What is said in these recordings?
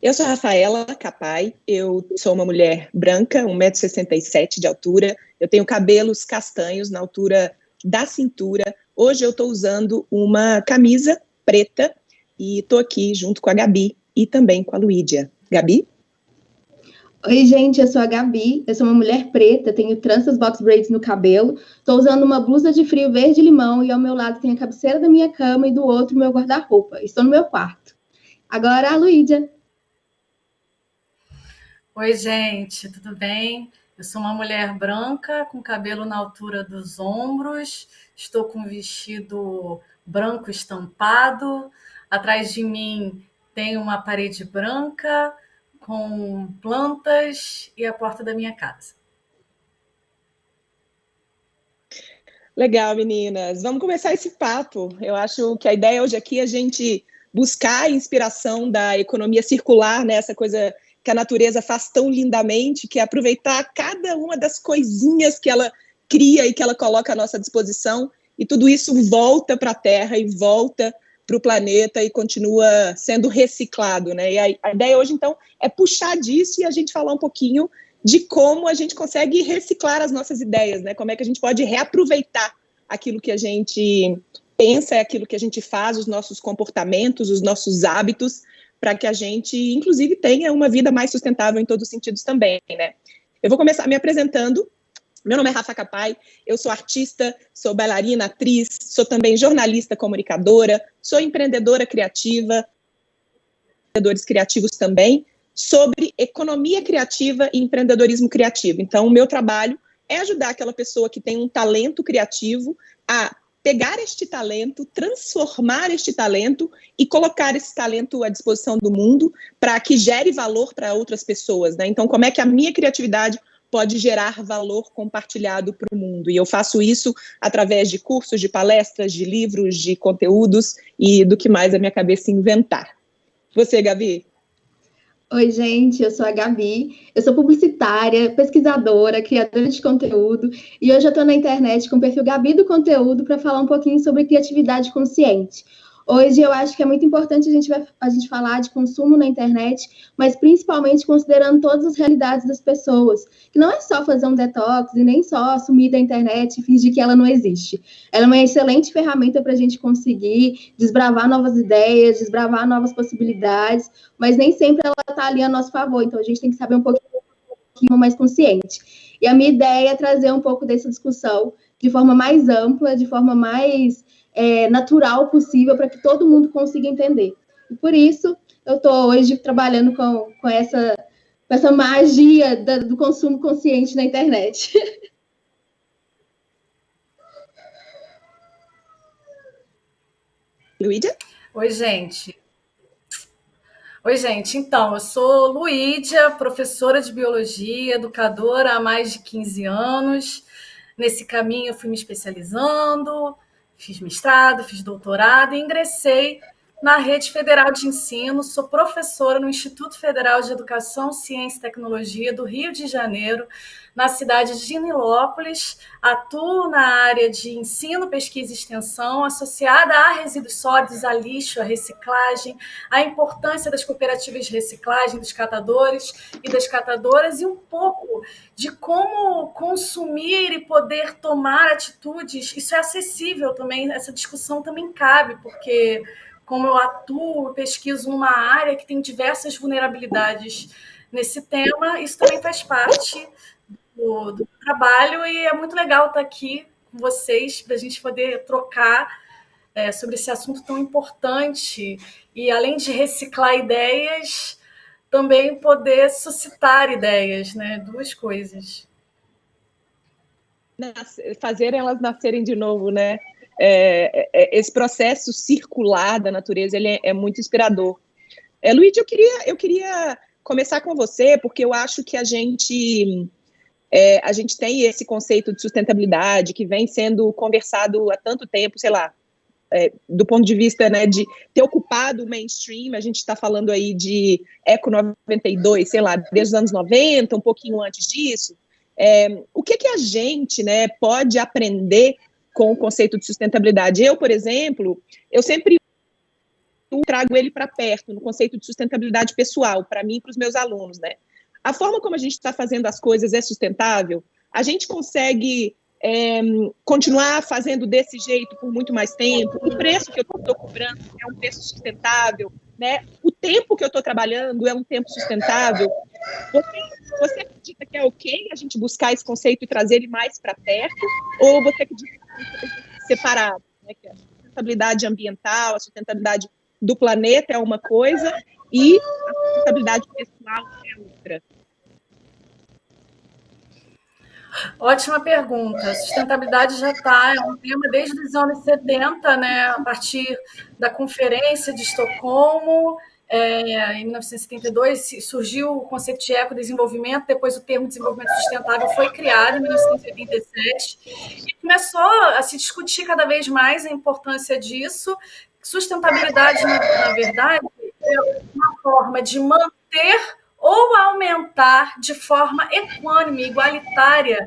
Eu sou a Rafaela Capai, eu sou uma mulher branca, 1,67 m de altura, eu tenho cabelos castanhos na altura da cintura. Hoje eu estou usando uma camisa preta e estou aqui junto com a Gabi e também com a Luídia. Gabi? Oi, gente, eu sou a Gabi, eu sou uma mulher preta, tenho tranças box braids no cabelo, estou usando uma blusa de frio verde-limão e ao meu lado tem a cabeceira da minha cama e do outro meu guarda-roupa. Estou no meu quarto. Agora a Luídia. Oi, gente, tudo bem? Eu sou uma mulher branca, com cabelo na altura dos ombros, estou com um vestido branco estampado, atrás de mim tem uma parede branca com plantas e a porta da minha casa. Legal, meninas. Vamos começar esse papo. Eu acho que a ideia hoje aqui é a gente buscar a inspiração da economia circular, né? Essa coisa que a natureza faz tão lindamente, que é aproveitar cada uma das coisinhas que ela cria e que ela coloca à nossa disposição, e tudo isso volta para a Terra e volta para o planeta e continua sendo reciclado, né? E a ideia hoje, então, é puxar disso e a gente falar um pouquinho de como a gente consegue reciclar as nossas ideias, né? Como é que a gente pode reaproveitar aquilo que a gente pensa, aquilo que a gente faz, os nossos comportamentos, os nossos hábitos, para que a gente, inclusive, tenha uma vida mais sustentável em todos os sentidos também, né? Eu vou começar me apresentando. Meu nome é Rafa Capai, eu sou artista, sou bailarina, atriz, sou também jornalista, comunicadora, sou empreendedora criativa, empreendedores criativos também, sobre economia criativa e empreendedorismo criativo. Então, o meu trabalho é ajudar aquela pessoa que tem um talento criativo a pegar este talento, transformar este talento e colocar esse talento à disposição do mundo para que gere valor para outras pessoas, né? Então, como é que a minha criatividade pode gerar valor compartilhado para o mundo? E eu faço isso através de cursos, de palestras, de livros, de conteúdos e do que mais a minha cabeça inventar. Você, Gabi? Oi, gente, eu sou a Gabi, eu sou publicitária, pesquisadora, criadora de conteúdo e hoje eu estou na internet com o perfil Gabi do Conteúdo para falar um pouquinho sobre criatividade consciente. Hoje eu acho que é muito importante a gente falar de consumo na internet, mas principalmente considerando todas as realidades das pessoas, que não é só fazer um detox e nem só sumir da internet e fingir que ela não existe. Ela é uma excelente ferramenta para a gente conseguir desbravar novas ideias, desbravar novas possibilidades, mas nem sempre ela está ali a nosso favor, então a gente tem que saber um pouquinho mais consciente. E a minha ideia é trazer um pouco dessa discussão de forma mais ampla, de forma mais natural possível, para que todo mundo consiga entender. E por isso, eu estou hoje trabalhando com essa magia do consumo consciente na internet. Luídia? Oi, gente. Então, eu sou Luídia, professora de biologia, educadora há mais de 15 anos. Nesse caminho eu fui me especializando, fiz mestrado, fiz doutorado e ingressei na Rede Federal de Ensino. Sou professora no Instituto Federal de Educação, Ciência e Tecnologia do Rio de Janeiro, na cidade de Nilópolis. Atuo na área de ensino, pesquisa e extensão, associada a resíduos sólidos, a lixo, a reciclagem, a importância das cooperativas de reciclagem, dos catadores e das catadoras, e um pouco de como consumir e poder tomar atitudes. Isso é acessível também, essa discussão também cabe, porque como eu atuo, pesquiso numa área que tem diversas vulnerabilidades nesse tema, isso também faz parte do trabalho, e é muito legal estar aqui com vocês para a gente poder trocar sobre esse assunto tão importante e, além de reciclar ideias, também poder suscitar ideias, né? Duas coisas. Fazer elas nascerem de novo, né? Esse processo circular da natureza, ele é muito inspirador. Luíde, eu queria começar com você, porque eu acho que a gente tem esse conceito de sustentabilidade que vem sendo conversado há tanto tempo, sei lá, do ponto de vista, né, de ter ocupado o mainstream. A gente está falando aí de Eco 92, sei lá, desde os anos 90, um pouquinho antes disso. O que a gente, né, pode aprender com o conceito de sustentabilidade? Eu, por exemplo, eu sempre trago ele para perto, no conceito de sustentabilidade pessoal, para mim e para os meus alunos, né? A forma como a gente está fazendo as coisas é sustentável? A gente consegue continuar fazendo desse jeito por muito mais tempo? O preço que eu estou cobrando é um preço sustentável? Né? O tempo que eu estou trabalhando é um tempo sustentável? Você acredita que é ok a gente buscar esse conceito e trazer ele mais para perto? Ou você acredita que é separado? Né? Que a sustentabilidade ambiental, a sustentabilidade do planeta é uma coisa e a sustentabilidade pessoal é outra? Ótima pergunta. A sustentabilidade já é um tema desde os anos 70, né? A partir da Conferência de Estocolmo, em 1972, surgiu o conceito de ecodesenvolvimento, depois o termo desenvolvimento sustentável foi criado em 1987, e começou a se discutir cada vez mais a importância disso. Sustentabilidade, na verdade, é uma forma de manter ou aumentar de forma equânime, igualitária,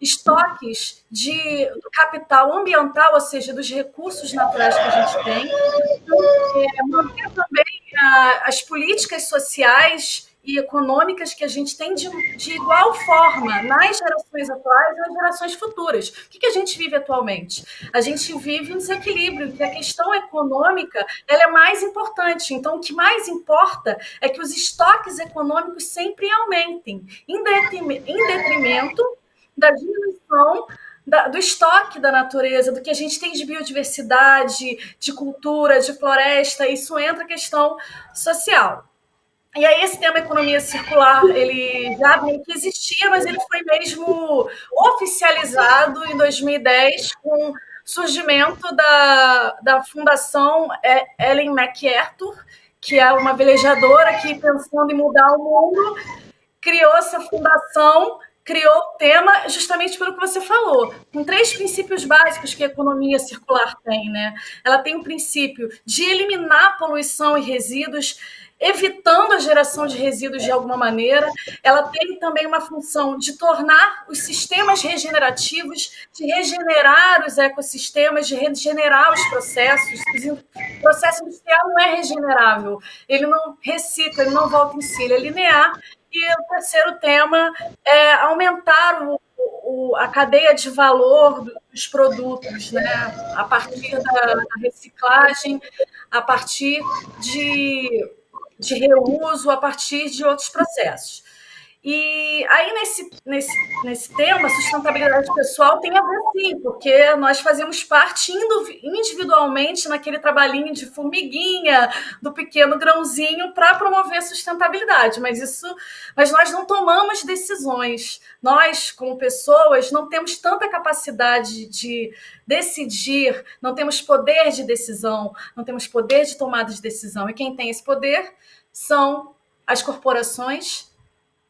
estoques do capital ambiental, ou seja, dos recursos naturais que a gente tem, manter também as políticas sociais e econômicas que a gente tem de igual forma nas gerações atuais e nas gerações futuras. O que a gente vive atualmente? A gente vive um desequilíbrio, que a questão econômica ela é mais importante. Então, o que mais importa é que os estoques econômicos sempre aumentem, em detrimento da diminuição do estoque da natureza, do que a gente tem de biodiversidade, de cultura, de floresta. Isso entra a questão social. E aí esse tema economia circular, ele já meio que existia, mas ele foi mesmo oficializado em 2010 com o surgimento da Fundação Ellen MacArthur, que é uma velejadora que, pensando em mudar o mundo, criou essa fundação, criou o tema justamente pelo que você falou, com 3 princípios básicos que a economia circular tem, né? Ela tem o princípio de eliminar poluição e resíduos, evitando a geração de resíduos de alguma maneira. Ela tem também uma função de tornar os sistemas regenerativos, de regenerar os ecossistemas, de regenerar os processos. O processo industrial não é regenerável, ele não recicla, ele não volta em si, ele é linear. E o terceiro tema é aumentar a cadeia de valor dos produtos, né? A partir da reciclagem, a partir de reuso, a partir de outros processos. E aí, nesse tema, sustentabilidade pessoal tem a ver, sim, porque nós fazemos parte individualmente naquele trabalhinho de formiguinha, do pequeno grãozinho, para promover a sustentabilidade, mas nós não tomamos decisões. Nós, como pessoas, não temos tanta capacidade de decidir, não temos poder de decisão, não temos poder de tomada de decisão. E quem tem esse poder são as corporações,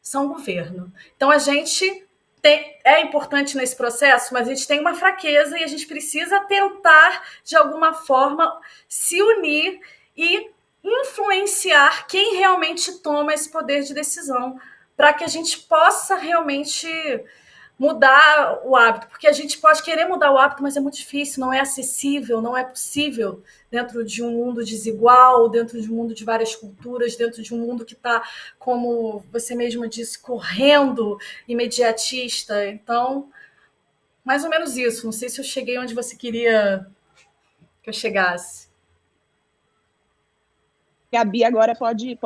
são o governo. Então, a gente é importante nesse processo, mas a gente tem uma fraqueza e a gente precisa tentar, de alguma forma, se unir e influenciar quem realmente toma esse poder de decisão, para que a gente possa realmente mudar o hábito, porque a gente pode querer mudar o hábito, mas é muito difícil, não é acessível, não é possível dentro de um mundo desigual, dentro de um mundo de várias culturas, dentro de um mundo que está, como você mesmo disse, correndo, imediatista. Então, mais ou menos isso. Não sei se eu cheguei onde você queria que eu chegasse. Gabi agora pode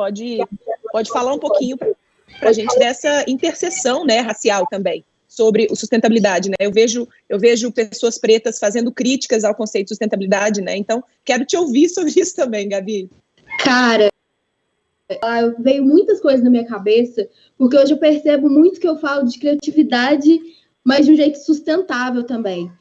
falar um pouquinho para a gente dessa interseção, né, racial também, sobre sustentabilidade, né? Eu vejo pessoas pretas fazendo críticas ao conceito de sustentabilidade, né? Então, quero te ouvir sobre isso também, Gabi. Cara, veio muitas coisas na minha cabeça, porque hoje eu percebo muito que eu falo de criatividade, mas de um jeito sustentável também.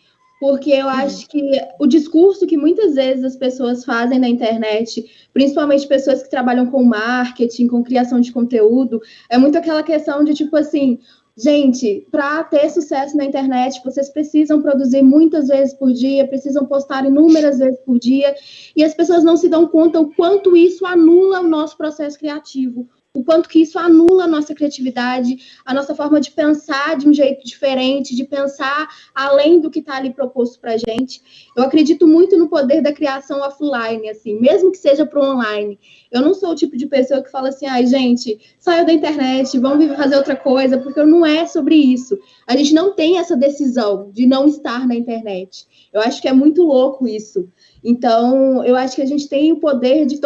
Porque eu acho que o discurso que muitas vezes as pessoas fazem na internet, principalmente pessoas que trabalham com marketing, com criação de conteúdo, é muito aquela questão de, tipo assim, gente, para ter sucesso na internet, vocês precisam produzir muitas vezes por dia, precisam postar inúmeras vezes por dia, e as pessoas não se dão conta o quanto isso anula o nosso processo criativo, o quanto que isso anula a nossa criatividade, a nossa forma de pensar de um jeito diferente, de pensar além do que está ali proposto para a gente. Eu acredito muito no poder da criação offline, assim, mesmo que seja para o online. Eu não sou o tipo de pessoa que fala assim, ai, gente, saiu da internet, vamos fazer outra coisa, porque não é sobre isso. A gente não tem essa decisão de não estar na internet. Eu acho que é muito louco isso. Então, eu acho que a gente tem o poder de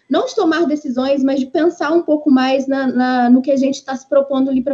não de tomar decisões, mas de pensar um pouco mais no que a gente está se propondo ali para.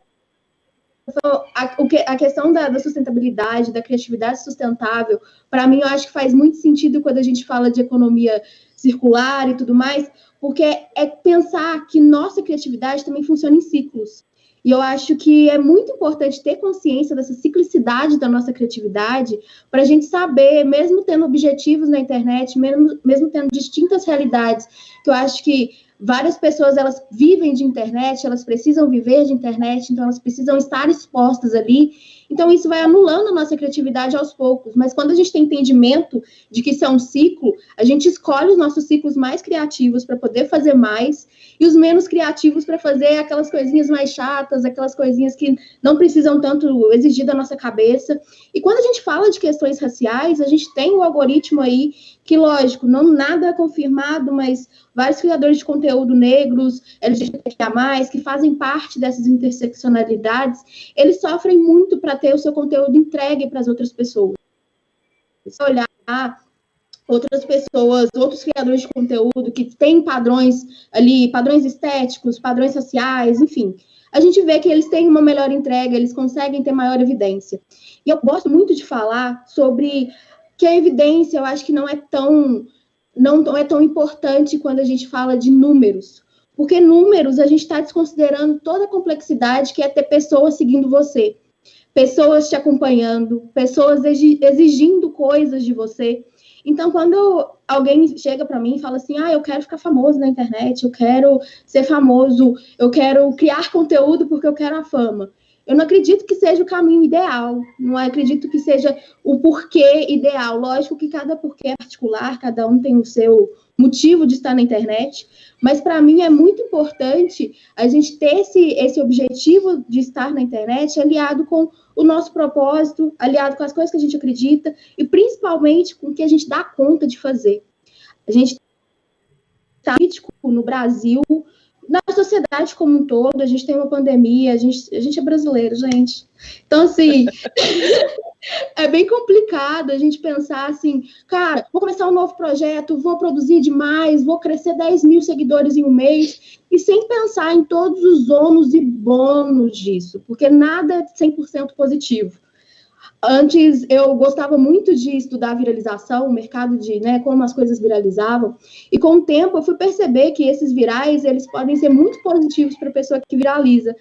A questão da sustentabilidade, da criatividade sustentável, para mim, eu acho que faz muito sentido quando a gente fala de economia circular e tudo mais, porque é pensar que nossa criatividade também funciona em ciclos. E eu acho que é muito importante ter consciência dessa ciclicidade da nossa criatividade para a gente saber, mesmo tendo objetivos na internet, mesmo tendo distintas realidades, que eu acho que várias pessoas, elas vivem de internet, elas precisam viver de internet, então elas precisam estar expostas ali. Então, isso vai anulando a nossa criatividade aos poucos. Mas quando a gente tem entendimento de que isso é um ciclo, a gente escolhe os nossos ciclos mais criativos para poder fazer mais e os menos criativos para fazer aquelas coisinhas mais chatas, aquelas coisinhas que não precisam tanto exigir da nossa cabeça. E quando a gente fala de questões raciais, a gente tem o algoritmo aí que, lógico, não nada é confirmado, mas vários criadores de conteúdo negros, LGBTQIA+, que fazem parte dessas interseccionalidades, eles sofrem muito para ter o seu conteúdo entregue para as outras pessoas. Se olhar outras pessoas, outros criadores de conteúdo que têm padrões ali, padrões estéticos, padrões sociais, enfim, a gente vê que eles têm uma melhor entrega, eles conseguem ter maior evidência. E eu gosto muito de falar sobre que a evidência, eu acho que não é tão importante quando a gente fala de números, porque números a gente está desconsiderando toda a complexidade que é ter pessoas seguindo você, pessoas te acompanhando, pessoas exigindo coisas de você. Então, quando alguém chega para mim e fala assim, eu quero ficar famoso na internet, eu quero ser famoso, eu quero criar conteúdo porque eu quero a fama. Eu não acredito que seja o caminho ideal, não acredito que seja o porquê ideal. Lógico que cada porquê é particular, cada um tem o seu motivo de estar na internet, mas para mim é muito importante a gente ter esse objetivo de estar na internet aliado com o nosso propósito, aliado com as coisas que a gente acredita e principalmente com o que a gente dá conta de fazer. A gente está no Brasil, na sociedade como um todo, a gente tem uma pandemia, a gente é brasileiro, gente. Então, assim, é bem complicado a gente pensar assim, cara, vou começar um novo projeto, vou produzir demais, vou crescer 10 mil seguidores em um mês, e sem pensar em todos os ônus e bônus disso, porque nada é 100% positivo. Antes, eu gostava muito de estudar viralização, o mercado de, como as coisas viralizavam, e com o tempo eu fui perceber que esses virais, eles podem ser muito positivos para a pessoa que viraliza,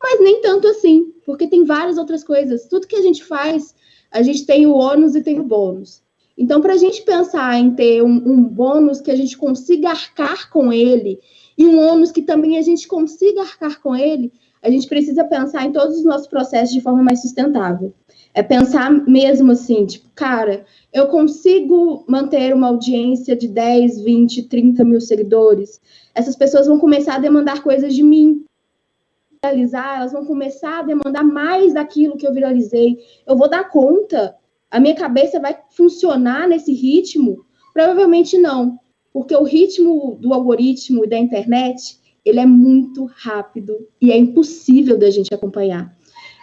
mas nem tanto assim, porque tem várias outras coisas. Tudo que a gente faz, a gente tem o ônus e tem o bônus. Então, para a gente pensar em ter um bônus que a gente consiga arcar com ele, e um ônus que também a gente consiga arcar com ele, a gente precisa pensar em todos os nossos processos de forma mais sustentável. É pensar mesmo assim, tipo, cara, eu consigo manter uma audiência de 10, 20, 30 mil seguidores. Essas pessoas vão começar a demandar coisas de mim. Elas vão começar a demandar mais daquilo que eu viralizei. Eu vou dar conta? A minha cabeça vai funcionar nesse ritmo? Provavelmente não, porque o ritmo do algoritmo e da internet, ele é muito rápido e é impossível da gente acompanhar.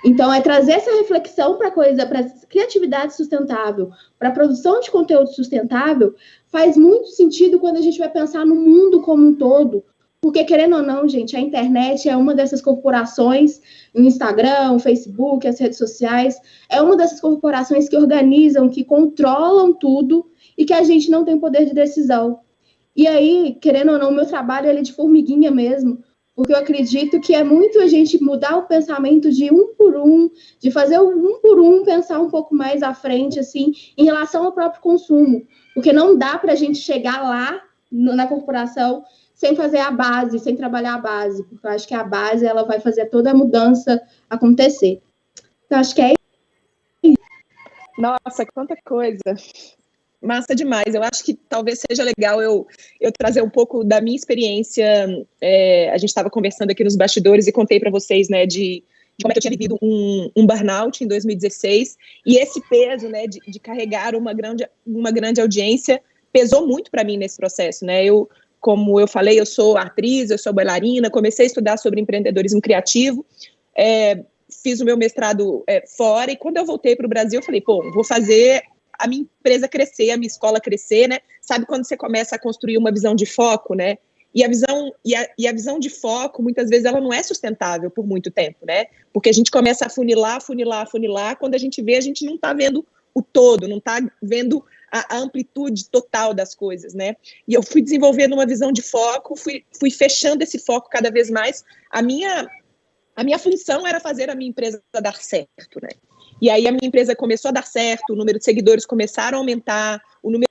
Então, é trazer essa reflexão para a criatividade sustentável, para a produção de conteúdo sustentável, faz muito sentido quando a gente vai pensar no mundo como um todo. Porque, querendo ou não, gente, a internet é uma dessas corporações, o Instagram, o Facebook, as redes sociais, é uma dessas corporações que organizam, que controlam tudo e que a gente não tem poder de decisão. E aí, querendo ou não, o meu trabalho ele é de formiguinha mesmo, porque eu acredito que é muito a gente mudar o pensamento de um por um, de fazer o um por um pensar um pouco mais à frente, assim, em relação ao próprio consumo. Porque não dá para a gente chegar lá na corporação sem fazer a base, sem trabalhar a base, porque eu acho que a base ela vai fazer toda a mudança acontecer. Então, acho que é isso. Nossa, quanta coisa. Massa demais. Eu acho que talvez seja legal eu trazer um pouco da minha experiência. A gente estava conversando aqui nos bastidores e contei para vocês, né, de como é que eu tinha vivido um burnout em 2016, e esse peso, né, de carregar uma grande audiência pesou muito para mim nesse processo, né? Como eu falei, eu sou atriz, eu sou bailarina, comecei a estudar sobre empreendedorismo criativo, fiz o meu mestrado fora, e quando eu voltei para o Brasil, eu falei, pô, vou fazer a minha empresa crescer, a minha escola crescer, né? Sabe quando você começa a construir uma visão de foco, né? E a visão de foco, muitas vezes, ela não é sustentável por muito tempo, né? Porque a gente começa a funilar, quando a gente vê, a gente não está vendo o todo, não está vendo a amplitude total das coisas, né? E eu fui desenvolvendo uma visão de foco, fui fechando esse foco cada vez mais. A minha função era fazer a minha empresa dar certo, né? E aí a minha empresa começou a dar certo, o número de seguidores começaram a aumentar, o número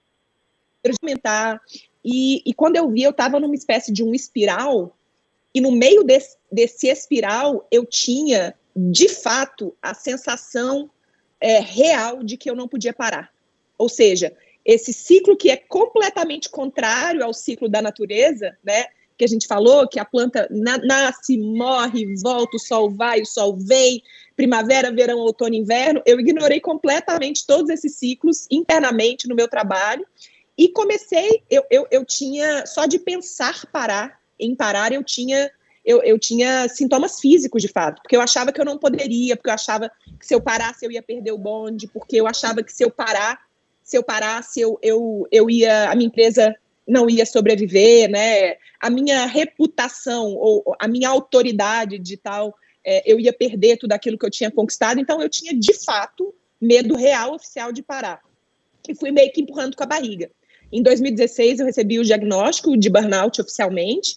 de aumentar, e quando eu vi, eu estava numa espécie de um espiral, e no meio desse espiral, eu tinha, de fato, a sensação real de que eu não podia parar. Ou seja, esse ciclo que é completamente contrário ao ciclo da natureza, né? Que a gente falou, que a planta nasce, morre, volta, o sol vai, o sol vem, primavera, verão, outono, inverno. Eu ignorei completamente todos esses ciclos internamente no meu trabalho e comecei, eu tinha, só de pensar em parar, eu tinha sintomas físicos, de fato, porque eu achava que eu não poderia, porque eu achava que se eu parasse eu ia perder o bonde, porque eu achava que se eu parasse eu ia, a minha empresa não ia sobreviver, né? A minha reputação ou a minha autoridade digital, eu ia perder tudo aquilo que eu tinha conquistado. Então eu tinha, de fato, medo real, oficial de parar. E fui meio que empurrando com a barriga. Em 2016 eu recebi o diagnóstico de burnout oficialmente.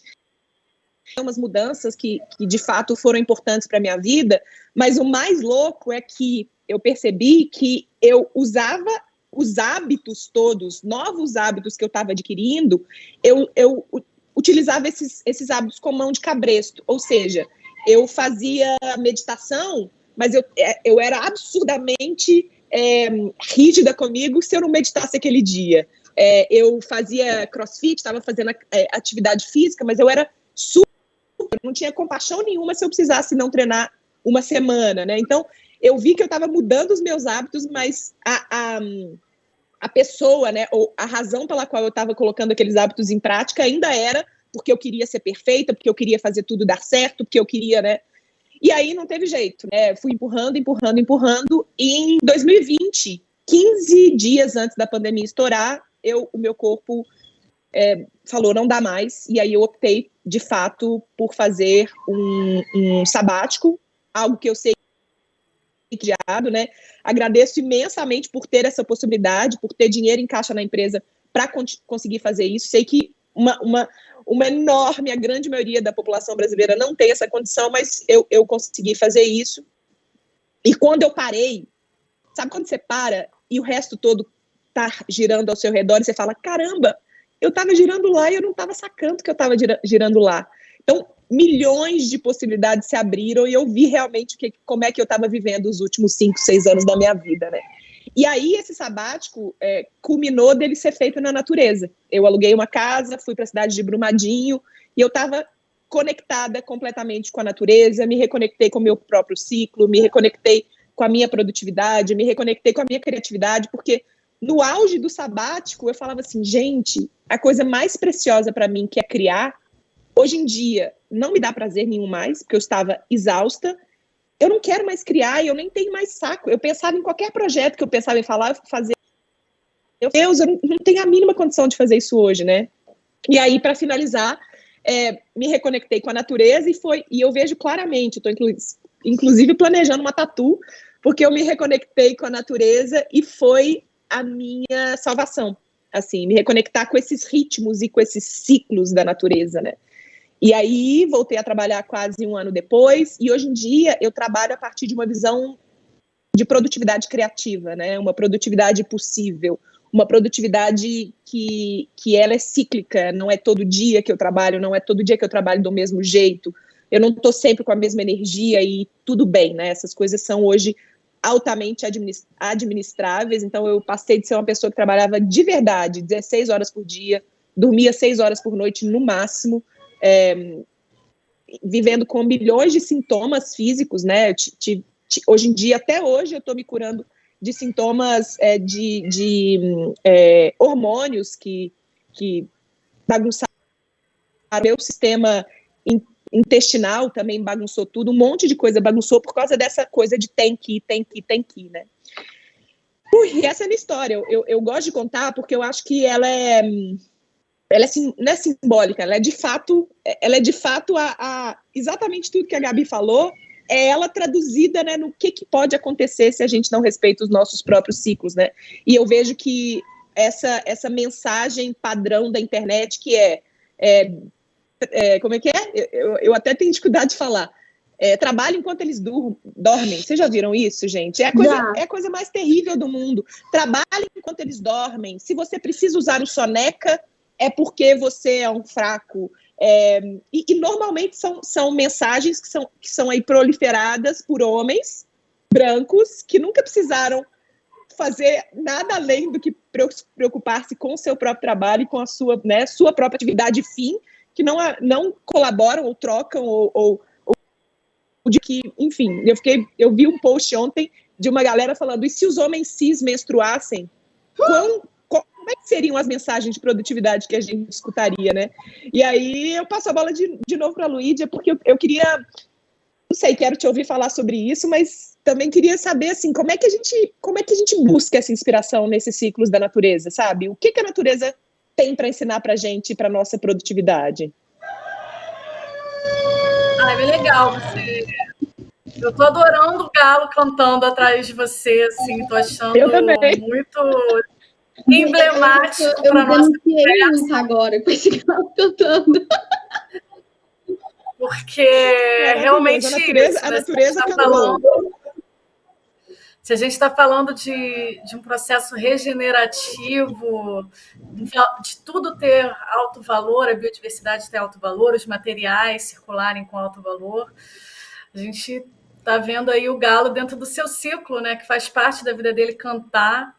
Umas mudanças que de fato foram importantes para a minha vida, mas o mais louco é que eu percebi que eu usava os hábitos todos, novos hábitos que eu estava adquirindo, eu utilizava esses hábitos com mão de cabresto, ou seja, eu fazia meditação, mas eu era absurdamente rígida comigo se eu não meditasse aquele dia. Eu fazia crossfit, estava fazendo atividade física, mas eu era não tinha compaixão nenhuma se eu precisasse não treinar uma semana, né? Então, eu vi que eu estava mudando os meus hábitos, mas a pessoa, né, ou a razão pela qual eu estava colocando aqueles hábitos em prática ainda era porque eu queria ser perfeita, porque eu queria fazer tudo dar certo, porque eu queria, né? E aí não teve jeito, né? Fui empurrando, e em 2020, 15 dias antes da pandemia estourar, o meu corpo falou, não dá mais, e aí eu optei, de fato, por fazer um sabático, algo que eu sei né? Agradeço imensamente por ter essa possibilidade, por ter dinheiro em caixa na empresa para conseguir fazer isso. Sei que uma enorme, a grande maioria da população brasileira não tem essa condição, mas eu consegui fazer isso. E quando eu parei, sabe quando você para e o resto todo está girando ao seu redor e você fala, caramba, eu estava girando lá e eu não estava sacando que eu estava girando lá. Então, milhões de possibilidades se abriram e eu vi realmente como é que eu estava vivendo os últimos 5, 6 anos da minha vida, né? E aí esse sabático culminou dele ser feito na natureza. Eu aluguei uma casa, fui para a cidade de Brumadinho e eu estava conectada completamente com a natureza, me reconectei com o meu próprio ciclo, me reconectei com a minha produtividade, me reconectei com a minha criatividade, porque no auge do sabático eu falava assim, gente, a coisa mais preciosa para mim, que é criar, hoje em dia não me dá prazer nenhum mais, porque eu estava exausta, eu não quero mais criar e eu nem tenho mais saco. Eu pensava em qualquer projeto que eu pensava em fazer, eu não tenho a mínima condição de fazer isso hoje, né? E aí, para finalizar, me reconectei com a natureza e eu vejo claramente, estou inclusive planejando uma tatu, porque eu me reconectei com a natureza e foi a minha salvação, assim, me reconectar com esses ritmos e com esses ciclos da natureza, né? E aí voltei a trabalhar quase 1 ano depois, e hoje em dia eu trabalho a partir de uma visão de produtividade criativa, né? Uma produtividade possível, uma produtividade que ela é cíclica, não é todo dia que eu trabalho, não é todo dia que eu trabalho do mesmo jeito, eu não estou sempre com a mesma energia e tudo bem, né? Essas coisas são hoje altamente administráveis. Então, eu passei de ser uma pessoa que trabalhava de verdade 16 horas por dia, dormia 6 horas por noite no máximo, vivendo com milhões de sintomas físicos, né? Hoje em dia, até hoje, eu estou me curando de sintomas de hormônios que bagunçaram o meu sistema intestinal, também bagunçou tudo, um monte de coisa bagunçou por causa dessa coisa de tem que, né? E essa é a minha história. Eu gosto de contar porque eu acho que ela não é simbólica, ela é de fato exatamente tudo que a Gabi falou, é ela traduzida, né, no que pode acontecer se a gente não respeita os nossos próprios ciclos, né? E eu vejo que essa mensagem padrão da internet que como é que é? Eu até tenho dificuldade de falar. Trabalho enquanto eles dormem. Vocês já viram isso, gente? É a coisa mais terrível do mundo. Trabalhe enquanto eles dormem. Se você precisa usar o soneca, é porque você é um fraco. E normalmente são mensagens que são aí proliferadas por homens brancos que nunca precisaram fazer nada além do que preocupar-se com o seu próprio trabalho e com a sua própria atividade fim, que não colaboram ou trocam ou de que, enfim, eu vi um post ontem de uma galera falando, e se os homens cis menstruassem, como é que seriam as mensagens de produtividade que a gente escutaria, né? E aí eu passo a bola de novo para a Luídia, porque eu queria, não sei, quero te ouvir falar sobre isso, mas também queria saber, assim, como é que a gente busca essa inspiração nesses ciclos da natureza, sabe? O que a natureza tem para ensinar para a gente, para nossa produtividade? É bem legal você. Eu tô adorando o galo cantando atrás de você, assim, tô achando muito emblemático para a nossa conversa agora com esse galo cantando. Porque realmente a natureza cantou. Se a gente está falando de um processo regenerativo, de tudo ter alto valor, a biodiversidade ter alto valor, os materiais circularem com alto valor, a gente está vendo aí o galo dentro do seu ciclo, né, que faz parte da vida dele cantar.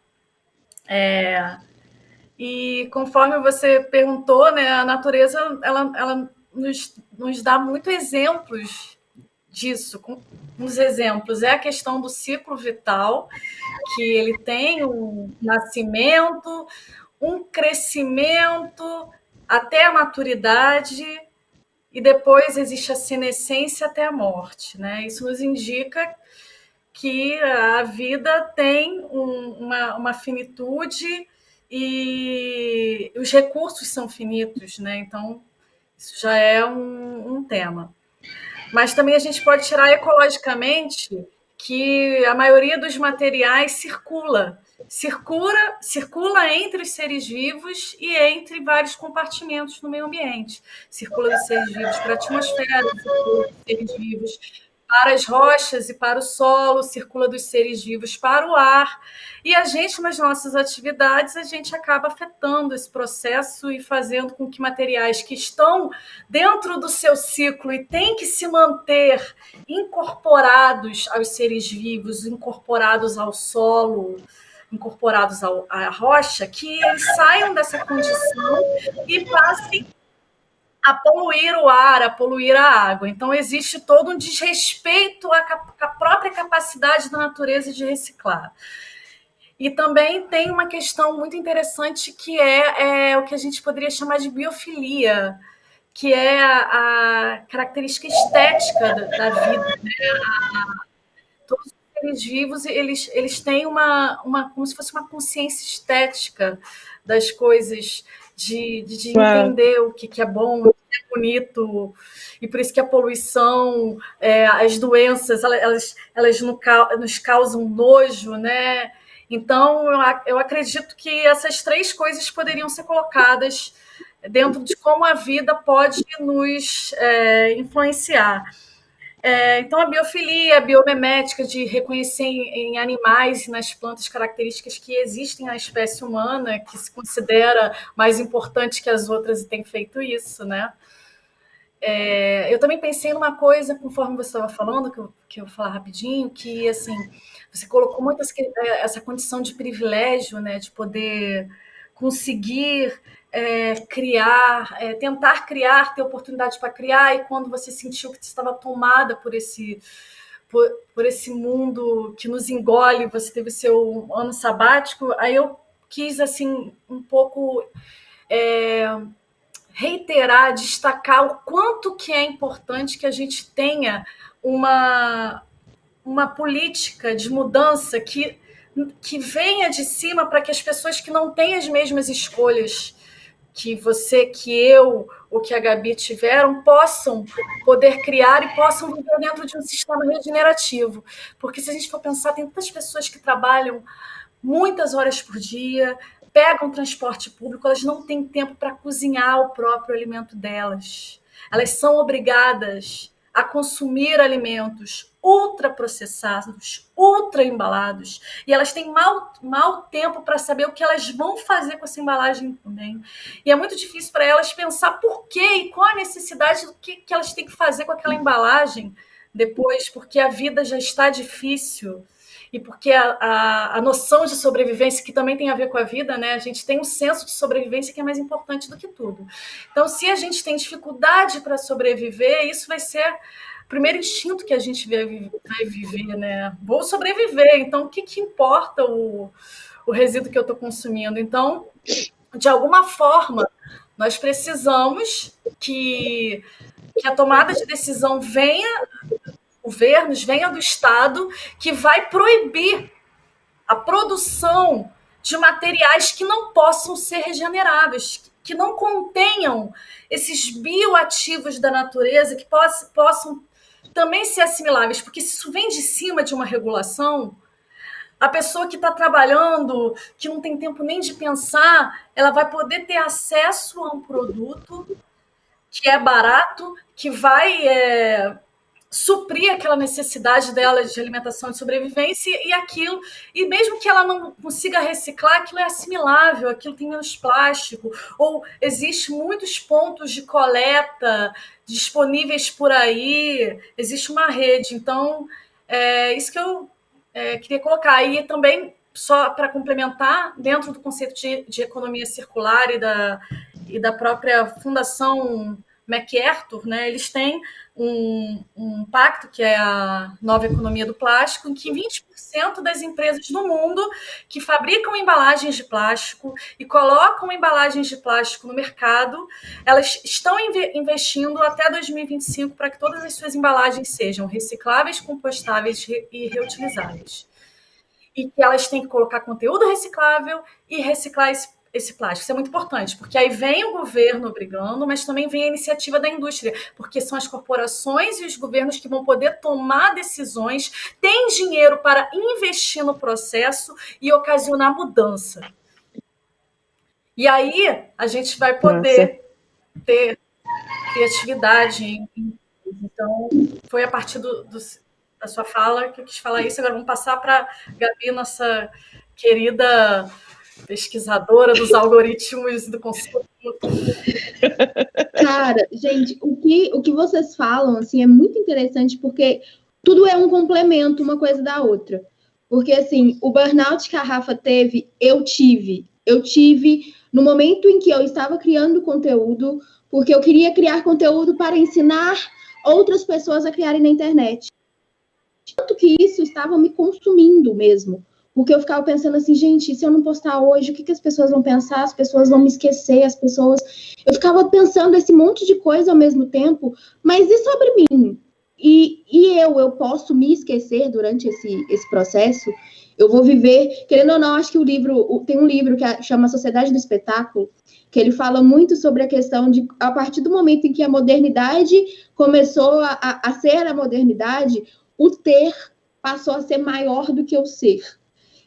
E conforme você perguntou, né, a natureza ela nos dá muitos exemplos disso. Uns exemplos é a questão do ciclo vital, que ele tem um nascimento, um crescimento até a maturidade e depois existe a senescência até a morte, né? Isso nos indica que a vida tem uma finitude e os recursos são finitos, né? Então, isso já é um tema. Mas também a gente pode tirar ecologicamente que a maioria dos materiais circula entre os seres vivos e entre vários compartimentos no meio ambiente. Circula dos seres vivos para a atmosfera, circula dos seres vivos para as rochas e para o solo, circula dos seres vivos para o ar. E a gente, nas nossas atividades, a gente acaba afetando esse processo e fazendo com que materiais que estão dentro do seu ciclo e têm que se manter incorporados aos seres vivos, incorporados ao solo, incorporados à rocha, que eles saiam dessa condição e passem a poluir o ar, a poluir a água. Então, existe todo um desrespeito à própria capacidade da natureza de reciclar. E também tem uma questão muito interessante que é o que a gente poderia chamar de biofilia, que é a característica estética da vida. Né? Todos os seres vivos eles têm como se fosse uma consciência estética das coisas, de entender o que é bom, o que é bonito, e por isso que a poluição, as doenças, elas nos causam nojo, né? Então, eu acredito que essas três coisas poderiam ser colocadas dentro de como a vida pode nos influenciar. Então, a biofilia, a biomimética, de reconhecer em animais e nas plantas características que existem na espécie humana, que se considera mais importante que as outras e tem feito isso, né? Eu também pensei numa coisa, conforme você estava falando, que eu vou falar rapidinho, que, assim, você colocou muito essa condição de privilégio, né, de poder conseguir criar, tentar criar, ter oportunidade para criar, e quando você sentiu que você estava tomada por esse mundo que nos engole, você teve seu ano sabático, aí eu quis, assim, um pouco reiterar, destacar o quanto que é importante que a gente tenha uma política de mudança que venha de cima para que as pessoas que não têm as mesmas escolhas que você, que eu, ou que a Gabi tiveram, possam poder criar e possam viver dentro de um sistema regenerativo. Porque se a gente for pensar, tem tantas pessoas que trabalham muitas horas por dia, pegam transporte público, elas não têm tempo para cozinhar o próprio alimento delas. Elas são obrigadas a consumir alimentos ultraprocessados, ultra embalados, e elas têm mal tempo para saber o que elas vão fazer com essa embalagem também. E é muito difícil para elas pensar por quê e qual a necessidade do que elas têm que fazer com aquela embalagem depois, porque a vida já está difícil. E porque a noção de sobrevivência, que também tem a ver com a vida, né? A gente tem um senso de sobrevivência que é mais importante do que tudo. Então, se a gente tem dificuldade para sobreviver, isso vai ser o primeiro instinto que a gente vai viver, né? Vou sobreviver, então o que importa o resíduo que eu estou consumindo? Então, de alguma forma, nós precisamos que a tomada de decisão venha governos, venha do Estado, que vai proibir a produção de materiais que não possam ser regeneráveis, que não contenham esses bioativos da natureza, que possam também ser assimiláveis, porque se isso vem de cima de uma regulação, a pessoa que está trabalhando, que não tem tempo nem de pensar, ela vai poder ter acesso a um produto que é barato, que vai suprir aquela necessidade dela de alimentação e de sobrevivência e mesmo que ela não consiga reciclar, aquilo é assimilável, aquilo tem menos plástico, ou existe muitos pontos de coleta disponíveis por aí, existe uma rede. Então, isso que eu queria colocar. E também, só para complementar, dentro do conceito de economia circular e da própria Fundação MacArthur, né, eles têm um pacto, que é a nova economia do plástico, em que 20% das empresas do mundo que fabricam embalagens de plástico e colocam embalagens de plástico no mercado, elas estão investindo até 2025 para que todas as suas embalagens sejam recicláveis, compostáveis e reutilizáveis. E que elas têm que colocar conteúdo reciclável e reciclar esse plástico. Isso é muito importante, porque aí vem o governo obrigando, mas também vem a iniciativa da indústria, porque são as corporações e os governos que vão poder tomar decisões, têm dinheiro para investir no processo e ocasionar mudança. E aí a gente vai poder ter criatividade. Então, foi a partir da sua fala que eu quis falar isso. Agora vamos passar para a Gabi, nossa querida pesquisadora dos algoritmos do consumo. Cara, gente, o que vocês falam, assim, é muito interessante, porque tudo é um complemento, uma coisa da outra. Porque, assim, o burnout que a Rafa teve, eu tive no momento em que eu estava criando conteúdo, porque eu queria criar conteúdo para ensinar outras pessoas a criarem na internet. Tanto que isso estava me consumindo mesmo. Porque eu ficava pensando assim, gente, se eu não postar hoje, o que as pessoas vão pensar? As pessoas vão me esquecer, Eu ficava pensando esse monte de coisa ao mesmo tempo, mas e sobre mim? E eu posso me esquecer durante esse processo? Eu vou viver... Querendo ou não, acho que tem um livro que chama Sociedade do Espetáculo, que ele fala muito sobre a questão de, a partir do momento em que a modernidade começou a ser a modernidade, o ter passou a ser maior do que o ser.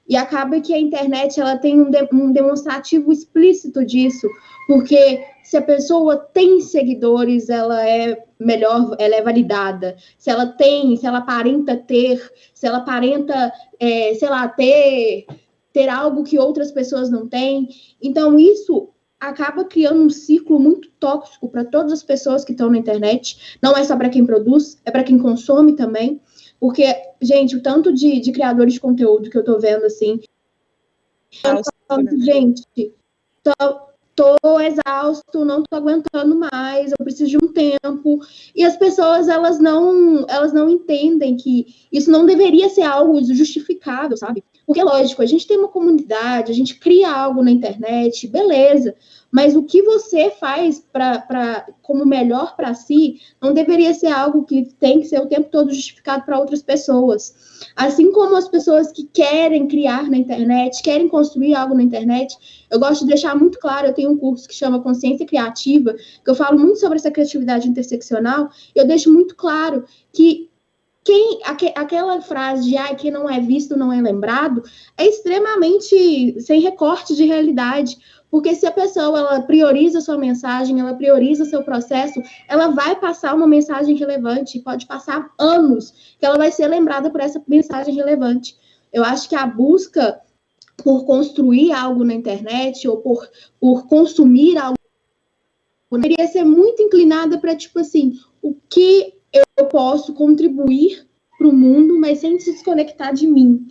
E acaba que a internet ela tem um demonstrativo explícito disso, porque se a pessoa tem seguidores, ela é melhor, ela é validada. Se ela aparenta ter, se ela aparenta, ter algo que outras pessoas não têm. Então, isso acaba criando um ciclo muito tóxico para todas as pessoas que estão na internet. Não é só para quem produz, é para quem consome também. Porque, gente, o tanto de criadores de conteúdo que eu tô vendo, assim... Gente, tô exausto, não tô aguentando mais, eu preciso de um tempo. E as pessoas, elas não entendem que isso não deveria ser algo justificado, sabe? Porque, lógico, a gente tem uma comunidade, a gente cria algo na internet, beleza. Mas o que você faz como melhor para si não deveria ser algo que tem que ser o tempo todo justificado para outras pessoas. Assim como as pessoas que querem criar na internet, querem construir algo na internet, eu gosto de deixar muito claro, eu tenho um curso que chama Consciência Criativa, que eu falo muito sobre essa criatividade interseccional, e eu deixo muito claro que aquela frase de quem não é visto não é lembrado é extremamente sem recorte de realidade, porque se a pessoa ela prioriza sua mensagem, ela prioriza seu processo, ela vai passar uma mensagem relevante, pode passar anos que ela vai ser lembrada por essa mensagem relevante. Eu acho que a busca por construir algo na internet ou por consumir algo deveria ser muito inclinada para, tipo assim, o que eu posso contribuir para o mundo, mas sem se desconectar de mim.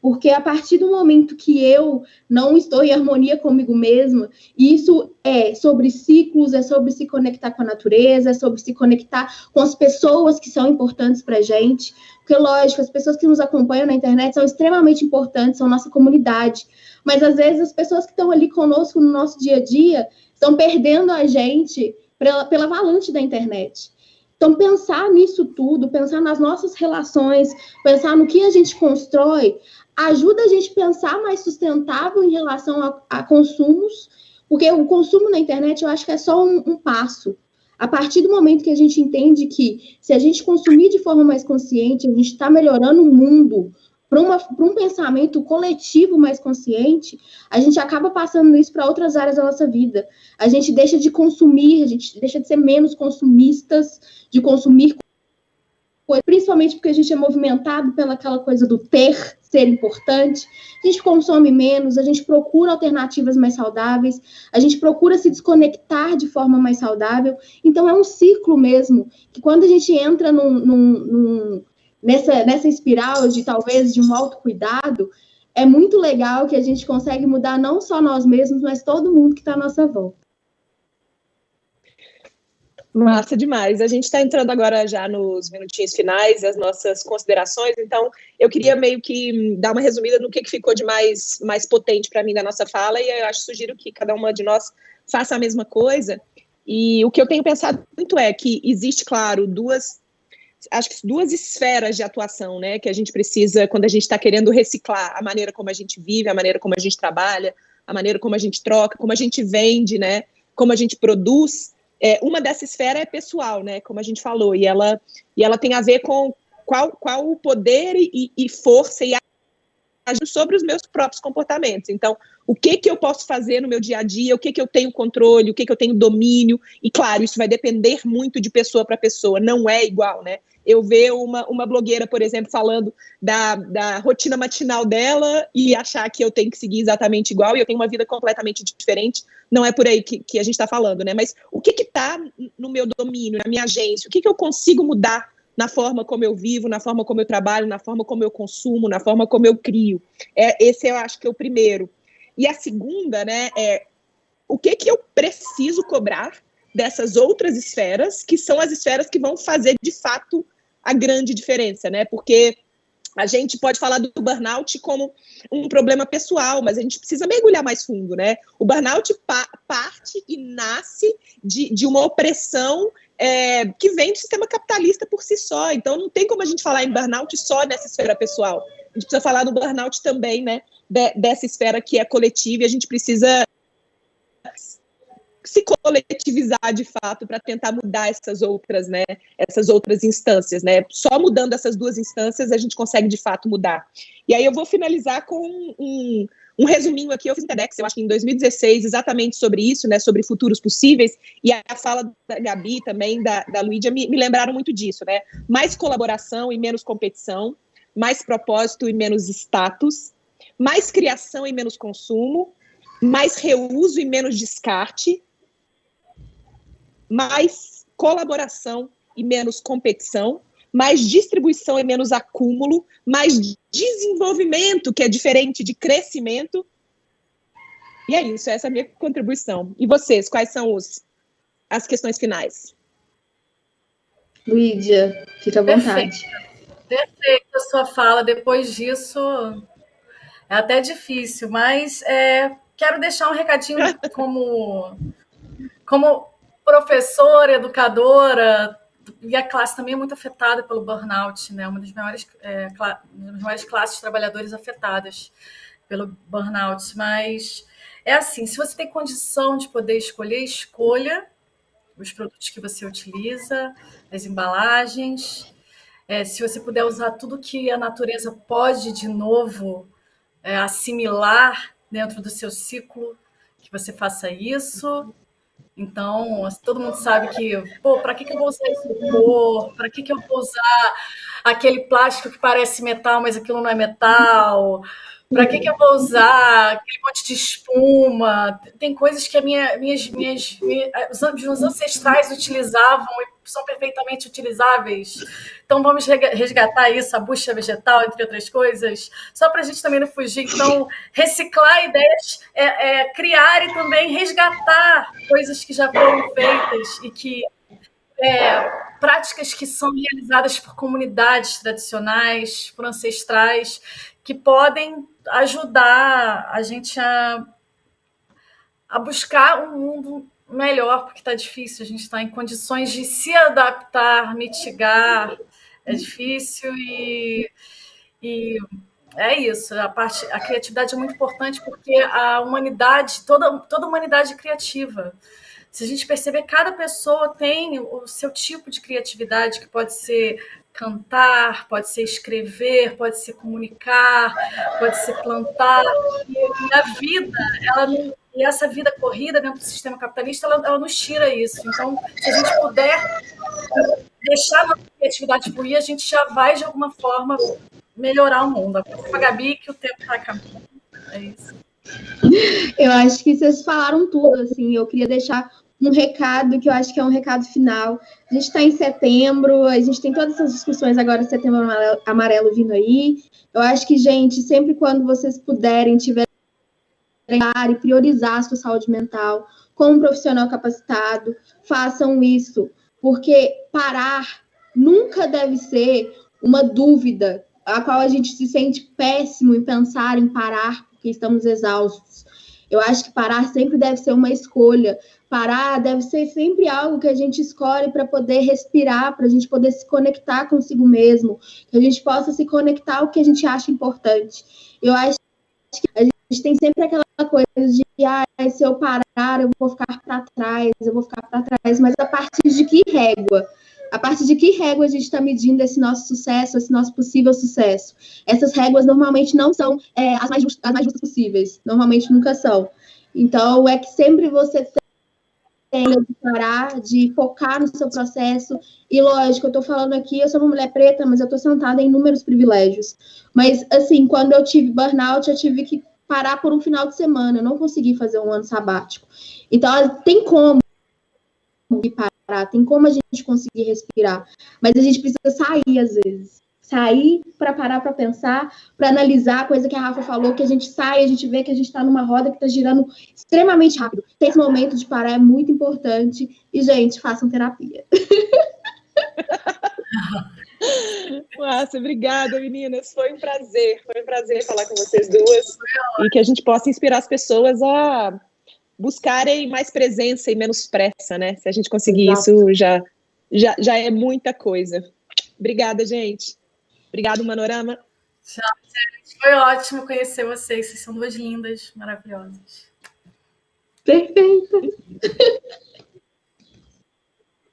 Porque a partir do momento que eu não estou em harmonia comigo mesma, isso é sobre ciclos, é sobre se conectar com a natureza, é sobre se conectar com as pessoas que são importantes para a gente. Porque, lógico, as pessoas que nos acompanham na internet são extremamente importantes, são nossa comunidade. Mas, às vezes, as pessoas que estão ali conosco no nosso dia a dia estão perdendo a gente pela avalanche da internet. Então, pensar nisso tudo, pensar nas nossas relações, pensar no que a gente constrói, ajuda a gente a pensar mais sustentável em relação a consumos, porque o consumo na internet, eu acho que é só um passo. A partir do momento que a gente entende que, se a gente consumir de forma mais consciente, a gente está melhorando o mundo para um pensamento coletivo mais consciente, a gente acaba passando isso para outras áreas da nossa vida. A gente deixa de consumir, a gente deixa de ser menos consumistas, de consumir coisas, principalmente porque a gente é movimentado pelaquela coisa do ser importante. A gente consome menos, a gente procura alternativas mais saudáveis, a gente procura se desconectar de forma mais saudável. Então, é um ciclo mesmo, que quando a gente entra nessa espiral de, talvez, de um autocuidado, é muito legal que a gente consegue mudar não só nós mesmos, mas todo mundo que está à nossa volta. Massa demais. A gente está entrando agora já nos minutinhos finais, as nossas considerações, então eu queria meio que dar uma resumida no que ficou de mais potente para mim da nossa fala, e eu sugiro que cada uma de nós faça a mesma coisa. E o que eu tenho pensado muito é que existe, claro, duas esferas de atuação, né, que a gente precisa quando a gente está querendo reciclar a maneira como a gente vive, a maneira como a gente trabalha, a maneira como a gente troca, como a gente vende, né, como a gente produz. Uma dessa esfera é pessoal, né, como a gente falou, e ela tem a ver com qual o poder e força e agir sobre os meus próprios comportamentos. Então, o que eu posso fazer no meu dia a dia, o que eu tenho controle, o que eu tenho domínio, e claro, isso vai depender muito de pessoa para pessoa, não é igual, né? Eu ver uma blogueira, por exemplo, falando da rotina matinal dela e achar que eu tenho que seguir exatamente igual, e eu tenho uma vida completamente diferente, não é por aí que a gente está falando, né? Mas o que está no meu domínio, na minha agência, o que eu consigo mudar na forma como eu vivo, na forma como eu trabalho, na forma como eu consumo, na forma como eu crio. Esse eu acho que é o primeiro. E a segunda, né, é o que eu preciso cobrar dessas outras esferas, que são as esferas que vão fazer, de fato, a grande diferença, né? Porque a gente pode falar do burnout como um problema pessoal, mas a gente precisa mergulhar mais fundo, né? O burnout parte e nasce de uma opressão que vem do sistema capitalista por si só. Então, não tem como a gente falar em burnout só nessa esfera pessoal. A gente precisa falar no burnout também, né? Dessa esfera que é coletiva, e a gente precisa se coletivizar de fato para tentar mudar essas outras, né? Essas outras instâncias, né? Só mudando essas duas instâncias a gente consegue de fato mudar. E aí eu vou finalizar com um resuminho aqui. Eu fiz um TEDx, eu acho que em 2016, exatamente sobre isso, né? Sobre futuros possíveis, e a fala da Gabi também, da Luídia, me lembraram muito disso, né? Mais colaboração e menos competição, mais propósito e menos status, mais criação e menos consumo, mais reuso e menos descarte, mais colaboração e menos competição, mais distribuição e menos acúmulo, mais desenvolvimento, que é diferente de crescimento. E é isso, essa é a minha contribuição. E vocês, quais são as questões finais? Lídia, fica à vontade. Perfeita a sua fala. Depois disso, é até difícil, mas quero deixar um recadinho como professora, educadora, e a classe também é muito afetada pelo burnout, né? Uma das maiores classes de trabalhadores afetadas pelo burnout. Mas é assim, se você tem condição de poder escolher, escolha os produtos que você utiliza, as embalagens. Se você puder usar tudo que a natureza pode, de novo, assimilar dentro do seu ciclo, que você faça isso. Então, todo mundo sabe que, para que eu vou usar isopor? Para que eu vou usar aquele plástico que parece metal, mas aquilo não é metal? Para que eu vou usar aquele monte de espuma? Tem coisas que os ancestrais utilizavam e são perfeitamente utilizáveis. Então, vamos resgatar isso, a bucha vegetal, entre outras coisas, só para a gente também não fugir. Então, reciclar ideias, criar e também resgatar coisas que já foram feitas e que práticas que são realizadas por comunidades tradicionais, por ancestrais, que podem ajudar a gente a buscar um mundo melhor, porque está difícil, a gente está em condições de se adaptar, mitigar, é difícil e é isso. A criatividade é muito importante porque a humanidade, toda humanidade é criativa. Se a gente perceber, cada pessoa tem o seu tipo de criatividade, que pode ser cantar, pode ser escrever, pode ser comunicar, pode ser plantar. E a vida, e essa vida corrida dentro do sistema capitalista, ela nos tira isso. Então, se a gente puder deixar a nossa criatividade fluir, a gente já vai, de alguma forma, melhorar o mundo. A Gabi, que o tempo está acabando. É isso. Eu acho que vocês falaram tudo, assim. Eu queria deixar um recado, que eu acho que é um recado final. A gente está em setembro, a gente tem todas essas discussões agora, setembro amarelo vindo aí. Eu acho que, gente, sempre quando vocês puderem, tiverem e priorizar a sua saúde mental com um profissional capacitado, façam isso, porque parar nunca deve ser uma dúvida a qual a gente se sente péssimo em pensar em parar porque estamos exaustos. Eu acho que parar sempre deve ser uma escolha. Parar deve ser sempre algo que a gente escolhe para poder respirar, para a gente poder se conectar consigo mesmo, que a gente possa se conectar ao que a gente acha importante. Eu acho que a gente tem sempre aquela coisa de se eu parar, eu vou ficar para trás, mas a partir de que régua? A partir de que régua a gente está medindo esse nosso sucesso, esse nosso possível sucesso? Essas réguas normalmente não são as mais justas possíveis. Normalmente nunca são. Então, é que sempre você tem de parar, de focar no seu processo. E, lógico, eu estou falando aqui, eu sou uma mulher preta, mas eu estou sentada em inúmeros privilégios. Mas, assim, quando eu tive burnout, eu tive que parar por um final de semana. Eu não consegui fazer um ano sabático. Então, tem como parar, tem como a gente conseguir respirar, mas a gente precisa sair às vezes, sair para parar para pensar, para analisar a coisa que a Rafa falou, que a gente sai, a gente vê que a gente está numa roda que está girando extremamente rápido. Ter esse momento de parar é muito importante e, gente, façam terapia. Nossa, obrigada, meninas. Foi um prazer falar com vocês duas e que a gente possa inspirar as pessoas a buscarem mais presença e menos pressa, né? Se a gente conseguir isso, já é muita coisa. Obrigada, gente. Obrigado, Manorama. Tchau, gente. Foi ótimo conhecer vocês. Vocês são duas lindas, maravilhosas. Perfeito.